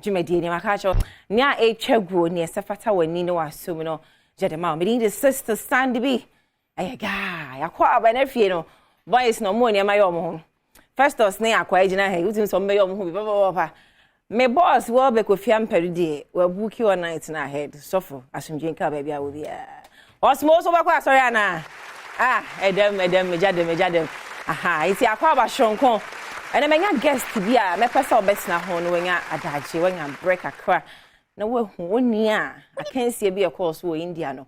Jumedi ni makacho nya echegwo ni esafata wani no asum no jedema me the sister stand be ayaga yakwa ba na fie no boys no mo ni ma yo mo ho first us na akwa agina he utin so me yo mo ho bi papa me boss wo be ko fia mperide wa book your night na ahead sofo asumdwen ka ba bia wo bia osmo so ba kwa sorry ana edem me jadem aha iti akwa ba shonkon ene menya guest bia me pesa obesna ho no wenya adaje wenya break akra na we hu oni a akansie bia course wo India no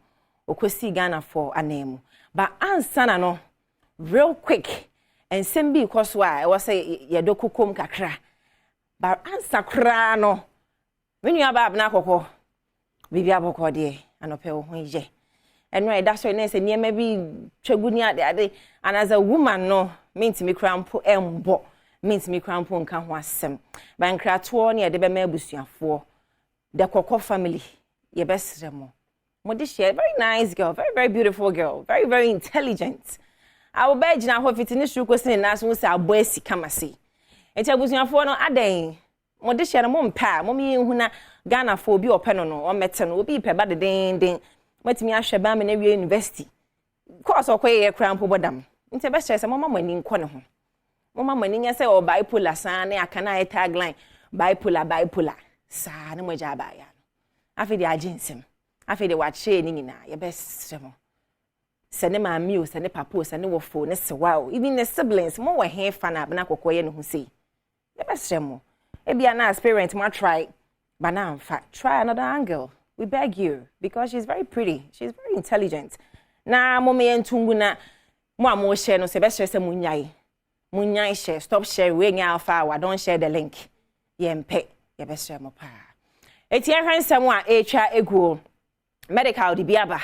okosi Ghana for anemu ba ansana no real quick and sembi course wa e was say yedokokom kakra ba ansa kra no menu aba na kokko bibia bokko de anope wo ho ye eno e da so ne se niema bi twaguni ade and as a woman no minti me krampo embo means me crampo nka ho asem ba nkrato ne de be ma abusuafo the Koko family ye besre mo de share very nice girl, very beautiful girl, very intelligent. I will beg na ho fitini shu question na so say aboy sika mase enti abusuafo no adan mo de share mo mpa mo mi hu na Ghana fo obi ope no o mete no obi pe ba de den matimi ahwe ba me na wie university course okoye crampo bodam enti be share say mo mama ni nko ne ho mama mani nya say o bipolar san na aka na tagline bipolar sa na mo ja ba ya no afi de aginsem afi de wa che ni nyina ye best mo se ne ma mi o se ne papa o se ne wofo ne se wa o even the siblings mo wa he fa na kokoye ne ho sei ye best mo e bia na parent mo try but now in fact try another angle we beg you because she's very pretty, she's very intelligent na mo me entungu na mo amo share no se best share se mo nyai Munyai share, stop share, we alpha, don't share the link. Yempe, ye best share mo pa. Eti ehwensem a echa egu medical di biaba.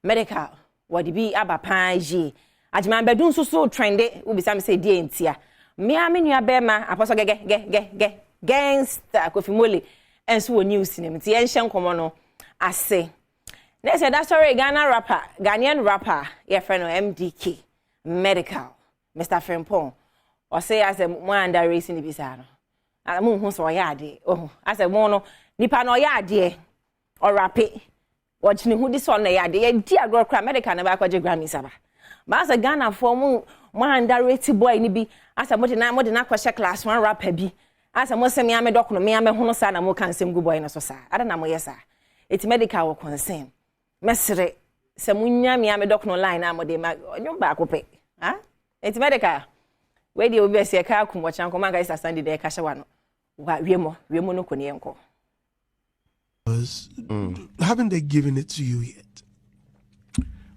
Medical, what di bi aba pan ji. Ajman bedun so trende, we be some say die ntia. Me a me nua bema apostle ge gangster Kofi Mole enso wo news nim ti enhye nkomo no ase. Na say that story Ghanaian rapper, your friend MDK, medical. Mr. Frimpong, or say as a one that racing the bizarre. And moon who's or yard, oh, as a mono, nipa no yard, or rapid. Watching who this one the yard, dear girl, America, and about your Grammy Saba. But as a Ghana for moon, one that racing boy, nibi, as a more than aqua class, one rap heavy. As a most me, I'm a doctor, me, I'm a honosan, and more can same good boy in a society. I don't know, yes, sir. It's medical concern. Messer, some munya me, I'm a doctor line, I'm a day, my back will pay. Huh? It's medical. Where the obese a car come watch and come guys are standing there kasha Wa remo no koni enko. Haven't they given it to you yet?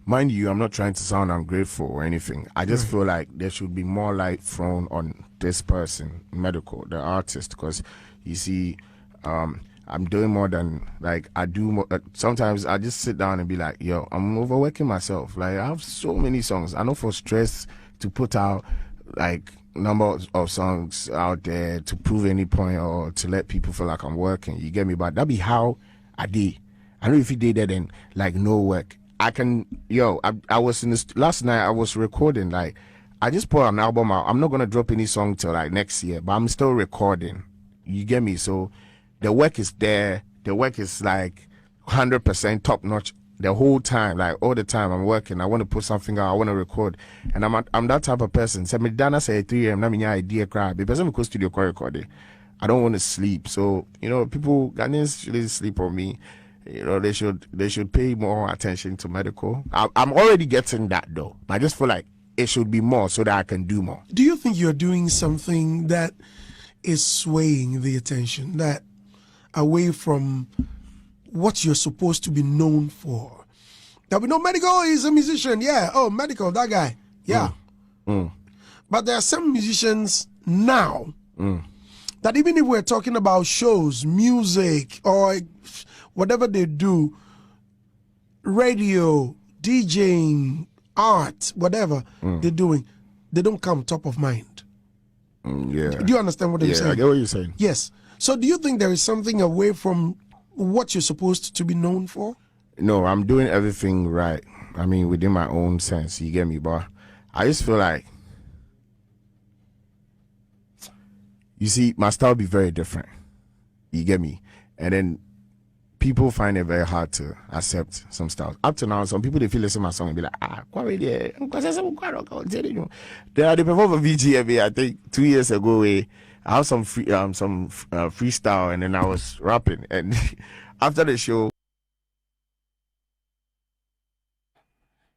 Mind you, I'm not trying to sound ungrateful or anything. I just feel like there should be more light thrown on this person, medical, the artist, because you see, I'm doing more than like I do. More, sometimes I just sit down and be like, yo, I'm overworking myself. Like I have so many songs. I know for stress to put out like number of songs out there to prove any point or to let people feel like I'm working. You get me? But that be how I did. I know if you did that then like no work. I can I was in this last night I was recording, like I just put an album out. I'm not gonna drop any song till like next year, but I'm still recording. You get me? So the work is there. The work is like 100% top notch the whole time, like all the time I'm working. I want to put something out. I want to record, and I'm that type of person. So me dana say 3 a.m. na me idea cry. Because I'm go studio recording. I don't want to sleep. So people Ghanaians really sleep on me. They should pay more attention to medical. I'm already getting that though. I just feel like it should be more so that I can do more. Do you think you're doing something that is swaying the attention, that away from what you're supposed to be known for? That we know medical is a musician, yeah. Oh, medical, that guy, yeah. But there are some musicians now that even if we're talking about shows, music, or whatever they do, radio, DJing, art, whatever they're doing, they don't come top of mind. Yeah. Do you understand what I'm saying? I get what you're saying. Yes. So do you think there is something away from what you're supposed to be known for? No, I'm doing everything right. I mean, within my own sense, you get me? But I just feel like, you see, my style be very different. You get me? And then people find it very hard to accept some styles. Up to now, some people, they feel listen to my song and be like, they perform for VGMA, I think 2 years ago. I have some freestyle, and then I was rapping. And after the show,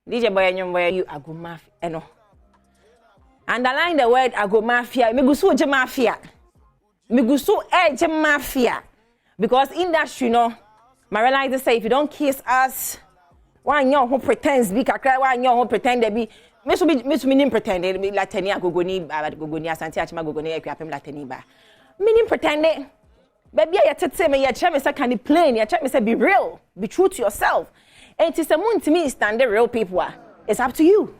DJ boy you ago mafia underline the word ago mafia migusu mafia mafia because industry my realize say if you don't kiss us one your who pretends be kakra one your who pretend be me so me pretend be lateni agogoni asante achima agogoni ekwapem lateni ba me pretend baby ya tete me ya cheme say can plain ya cheme say be real, be true to yourself. And it is a moon to me stand the real people. It's up to you.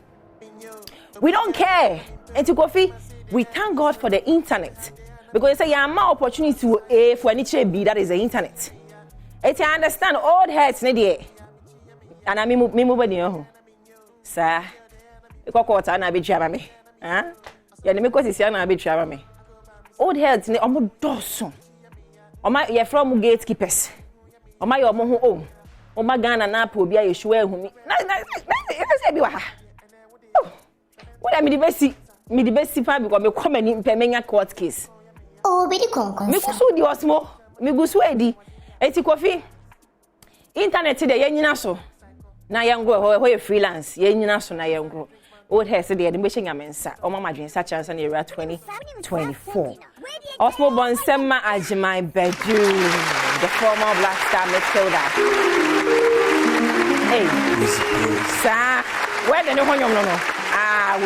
We don't care. And to Kofi, we thank God for the internet. Because they say yeah, more opportunity to for any be that is the internet. And I understand old heads need and I me move on. Sir, you go quarter na be driver me. Huh? Yeah, me because is na be driver me. Old heads need omo dosun. Oma ye from gatekeepers. Oma ye omo ho Oma Ghana na po bia yeshua ehumi. Na say bi wa ha. What am me the best fa because me come ni mpemenya court case. Oh, be the konkon. Me kusu di osmo, me gusu edi. Eti Kofi. Internet de ye nyina so. Na ye ngo ho ye freelance, ye nyina so na ye ngo. Old hair say de me hye mensa. Oma madwen sa chance na era 2024. Osmo Bonsema Ajimai Bedu, the former Black Star midfielder. Hey, sir, where the no?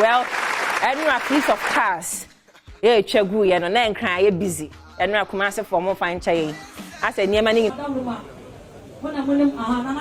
Well, and you are piece of cars. Yeah, Chagu, and on then cry, you're busy. And now come ask for more fine chay. I said, near money. When I'm willing, I'm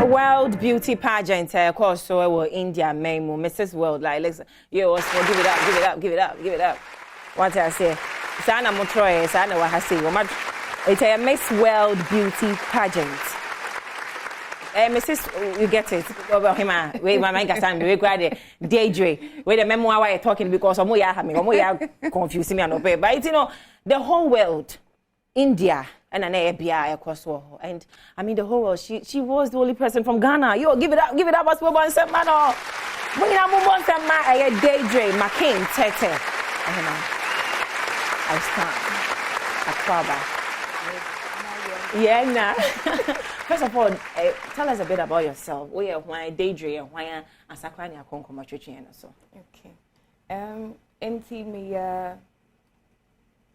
World Beauty Pageant, of course, so India, Memo, Mrs. World, like, let's, you also give it up. What I say? Sana Motroy, Sana Wahasi, it's a Miss World Beauty Pageant. Mrs. You get it. About him, wait, my mind got time. We grade daydream. Wait, the memoir why you're talking because I'm confusing me on the but you know, the whole world, India. And an ABI across war. And I mean the whole world, she was the only person from Ghana. Yo, give it up, as we want some man. When you move on some man, I daydream, McCain, Tete. I stand. Yeah, nah. First of all, tell us a bit about yourself. Where why daydream, why Asakwani Akonko Matrichian or so. Okay. Auntie me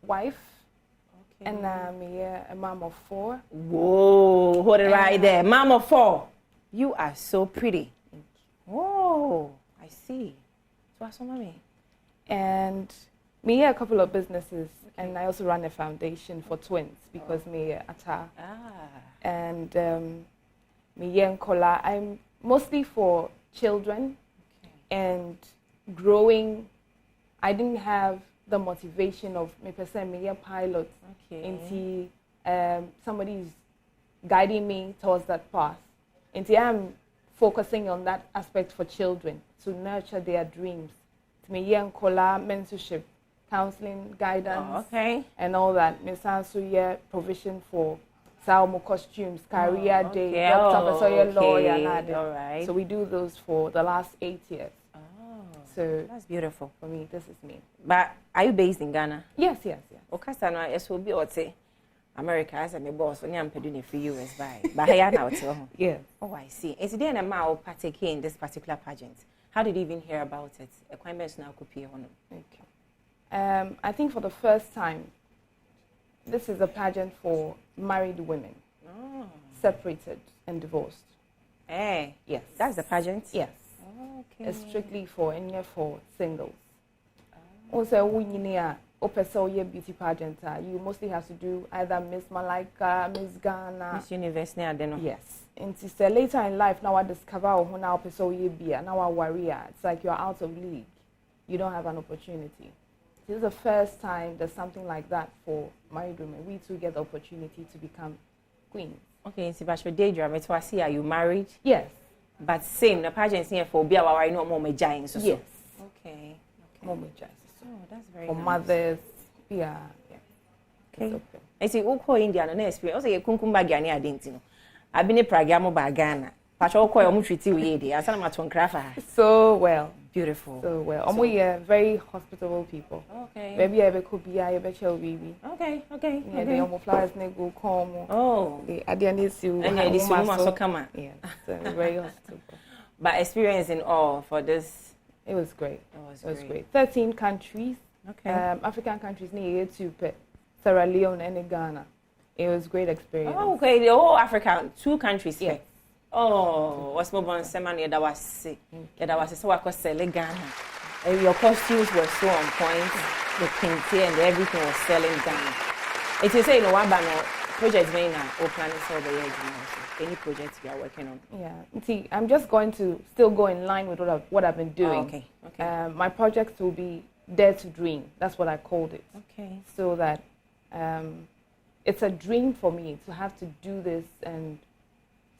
wife, and me a mom of 4. Whoa, hold it right there. Mom of 4. You are so pretty. Whoa, I see. So what's mommy? And me a couple of businesses, and I also run a foundation for twins because me ata. And me Nkola. I'm mostly for children and growing. I didn't have the motivation of me person me a pilot. Until somebody is guiding me towards that path. Until I'm focusing on that aspect for children to nurture their dreams. To me Nkola mentorship, counseling, guidance, and all that. Me also provision for Salmo costumes, career day, doctor, lawyer, all right. So we do those for the last 8 years. So that's beautiful. For me, this is me. But are you based in Ghana? Yes. Okay, so now yes, will be say America as a boss when I'm doing for US by. But here now, yeah. Oh, I see. Is there a man partake in this particular pageant? How did you even hear about it? Okay. I think for the first time, this is a pageant for married women, separated and divorced. Hey, yes, that's the pageant. Yes. Okay. It's strictly for singles. Also, when you beauty pageant, you mostly have to do either Miss Malaika, Miss Ghana, Miss Universe. Yes. And so later in life, now I discover who now now I worry. It's like you're out of league. You don't have an opportunity. This is the first time there's something like that for married women. We too get the opportunity to become queens. Okay, so but your day drama, so I see, are you married? Yes. But same, the pageant here for be our no more giants. Yes. Okay. More giants. Oh, that's very for nice. Mothers. Yeah. Okay. I see Uko India no experience. Also, you kumkumba Ghana identity. I've been a program by Ghana. Pacho ko yo treaty we dey. Asana maton crafa. So well. Beautiful. So well. We are very hospitable people. Okay. Baby, I be could be I be chill baby. Okay. Yeah, the omo flowers ne go come. Oh. At the end is you. And this woman so come on. Yeah. So very hospitable. But experiencing all for this. It was great. It was great. 13 countries. Okay. African countries near to Sierra Leone and Ghana. It was great experience. Oh, okay. The whole Africa, 2 countries here. Yes. Oh, what's more than semana that was sick. That was so I could sell Ghana. Your costumes were so on point. The painting and everything was selling Ghana. It is saying no one project main or planning for the year. Any projects you are working on? Yeah. See, I'm just going to still go in line with what I've been doing. Oh, okay. My projects will be Dare to Dream. That's what I called it. Okay. So that it's a dream for me to have to do this and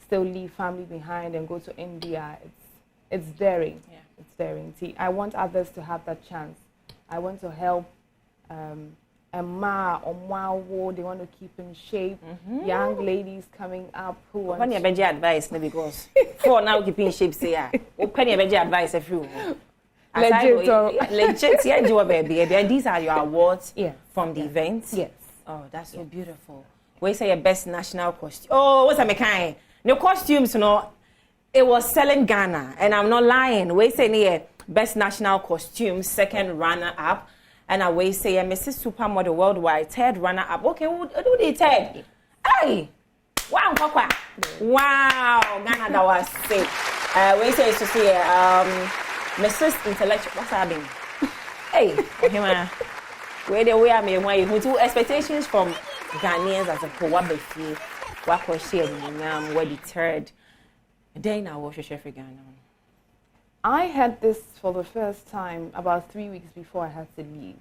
still leave family behind and go to India. It's daring. Yeah. It's daring. See, I want others to have that chance. I want to help they want to keep in shape. Young ladies coming up who want to... When you advice, because for now keeping in shape, say, open your advice a few. Legit, yeah, do a baby. These are your awards from the events. Yes. Oh, that's so beautiful. We say your best national costume. Oh, what's a mechanic? No costumes, it was selling Ghana, and I'm not lying. We say near best national costume, 2nd runner-up, and we say Mrs. Supermodel Worldwide, 3rd runner-up. Okay, who do the 3rd? Hey, wow, Papa. Wow, Ghana, that was sick. We say to see Mrs. Intellectual. What's happening? Hey, where the way I mean, why you expectations from Ghanaians as a co-wabefi, what was shared in were deterred. Then I was a chef in Ghana. I had this for the first time about 3 weeks before I had to leave.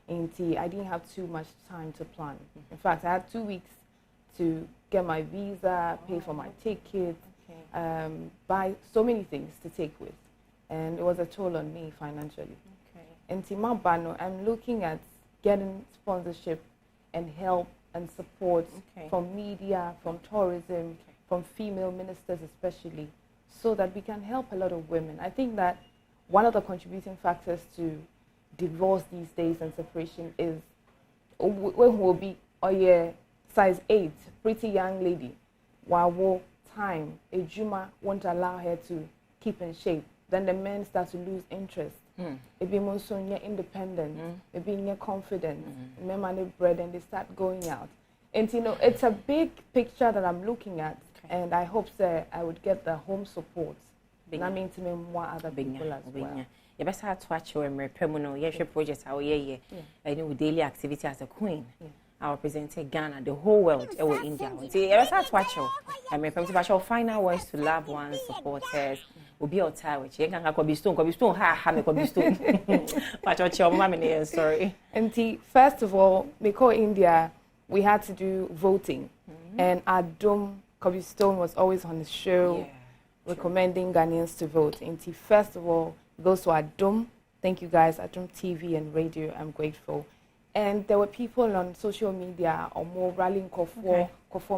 Okay. I didn't have too much time to plan. In fact, I had 2 weeks to get my visa, pay for my ticket, buy so many things to take with. And it was a toll on me financially. And Timabano, I'm looking at getting sponsorship and help and support from media, from tourism, from female ministers especially, so that we can help a lot of women. I think that one of the contributing factors to divorce these days and separation is when we'll be size 8, pretty young lady, while time, a Juma won't allow her to keep in shape. then the men start to lose interest. It be more so independent, it be confident, men bread and they start going out. And you know, it's a big picture that I'm looking at, and I hope that I would get the home support. And I mean to me more other people as well. You best have to watch your permanent your project how I know daily activity as a queen. I represent Ghana, the whole world, India. See, you best have to watch your final words to loved ones, supporters. Will be out time with you. Can be stone, ha, stone. But your mommy, sorry. And first of all, because India, we had to do voting, and Adom Stone was always on the show recommending Ghanaians to vote. And first of all, it goes to Adom. Thank you guys, Adom TV and radio. I'm grateful. And there were people on social media or more rallying for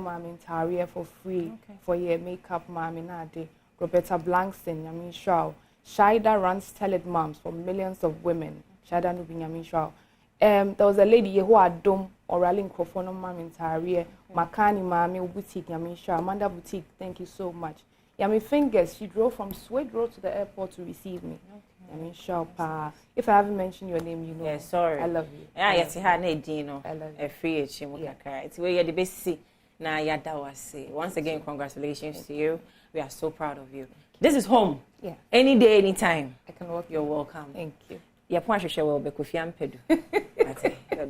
mami Taria for free for your makeup mami nade. Roberta Blankston, Yamin Shaw. Shida runs Teled Moms for millions of women. Shida Nubi Yamin Shaw. There was a lady who had Dom or rallying for no mami Taria. Makani mami boutique Yamin Shaw. Amanda boutique, thank you so much. Yami Fingers, she drove from Swede Road to the airport to receive me. Yamin Shaw pa. If I haven't mentioned your name, you know. Yeah, sorry. I love you. Yeah, yes, you had Nadino. I love you. A free Chimukaka. It's where you're the best. Now, Yadawase. Once again, congratulations to you. We are so proud of you. This is home. Yeah. Any day, anytime. I can walk. You're welcome. Thank you. Yeah, point to share well be Kofi Ampedu.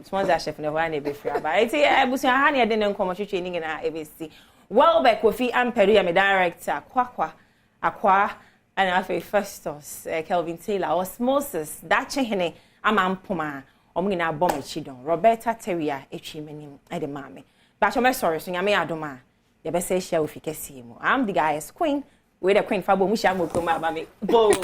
Sponsor chef no one be free. But it's I busu ha na de nko mo twetwe ni na ABC. Well be Kofi Ampedu ya me director akwa and afi Festus Kelvin Taylor Osmosis that chehene amampoma omo nyina bom echi don Roberta Teria etwi manim e de mame. But I'm sorry so nyame adoma. You better say share with you. I'm the guy's queen. We're the queen. Fabo, we shall move to my baby. Boom.